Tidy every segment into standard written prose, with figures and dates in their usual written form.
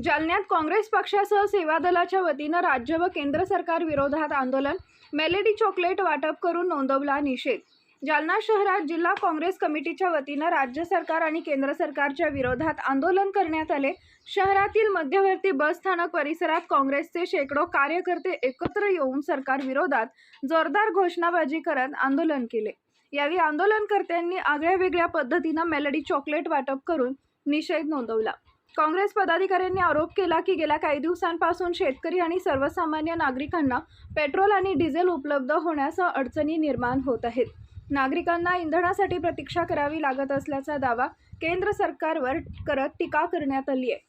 जालन्यात काँग्रेस पक्षासह सेवा दलाच्या वतीनं राज्य व केंद्र सरकार विरोधात आंदोलन, मेलेडी चॉकलेट वाटप करून नोंदवला निषेध। जालना शहरात जिल्हा काँग्रेस कमिटीच्या वतीनं राज्य सरकार आणि केंद्र सरकारच्या विरोधात आंदोलन करण्यात आले। शहरातील मध्यवर्ती बस स्थानक परिसरात काँग्रेसचे शेकडो कार्यकर्ते एकत्र येऊन सरकार विरोधात जोरदार घोषणाबाजी करत आंदोलन केले। यावेळी आंदोलनकर्त्यांनी आगळ्यावेगळ्या पद्धतीनं मेलेडी चॉकलेट वाटप करून निषेध नोंदवला। काँग्रेस पदाधिकाऱ्यांनी आरोप केला की गेल्या काही दिवसांपासून शेतकरी आणि सर्वसामान्य नागरिकांना पेट्रोल आणि डिझेल उपलब्ध होण्यास अडचणी निर्माण होत आहेत। नागरिकांना इंधनासाठी प्रतीक्षा करावी लागत असल्याचा दावा केंद्र सरकारवर करत टीका करण्यात आली आहे।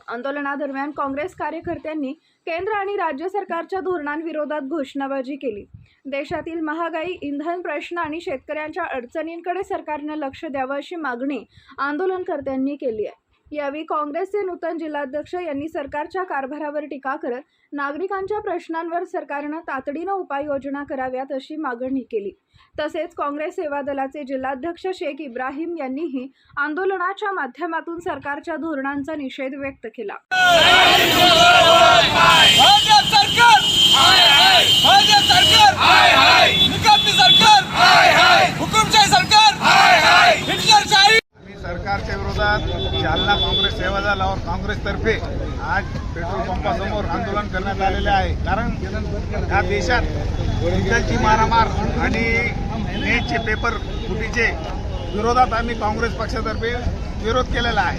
आंदोलनादरम्यान काँग्रेस कार्यकर्त्यांनी केंद्र आणि राज्य सरकारच्या धोरणांविरोधात घोषणाबाजी केली। देशातील महागाई, इंधन प्रश्न आणि शेतकऱ्यांच्या अडचणींकडे सरकारने लक्ष द्यावं अशी मागणी आंदोलनकर्त्यांनी केली आहे। यावेळी काँग्रेसचे नूतन जिल्हाध्यक्ष यांनी सरकारच्या कारभारावर टीका करत नागरिकांच्या प्रश्नांवर सरकारने तातडीने उपाययोजना कराव्यात अशी मागणी केली। तसेच काँग्रेस सेवा दलाचे जिल्हाध्यक्ष शेख इब्राहिम यांनीही आंदोलनाच्या माध्यमातून सरकारच्या धोरणांचा निषेध व्यक्त केला। सरकारच्या विरोधात जालना काँग्रेस सेवा दल और काँग्रेस तर्फे आज पेट्रोल पंपासमोर आंदोलन करण्यात आलेले आहे। कारण या देशात डिझेलची मारामार आणि नेटचे पेपर फुटीचे विरोधात आम्ही काँग्रेस पक्षातर्फे विरोध केलेला आहे।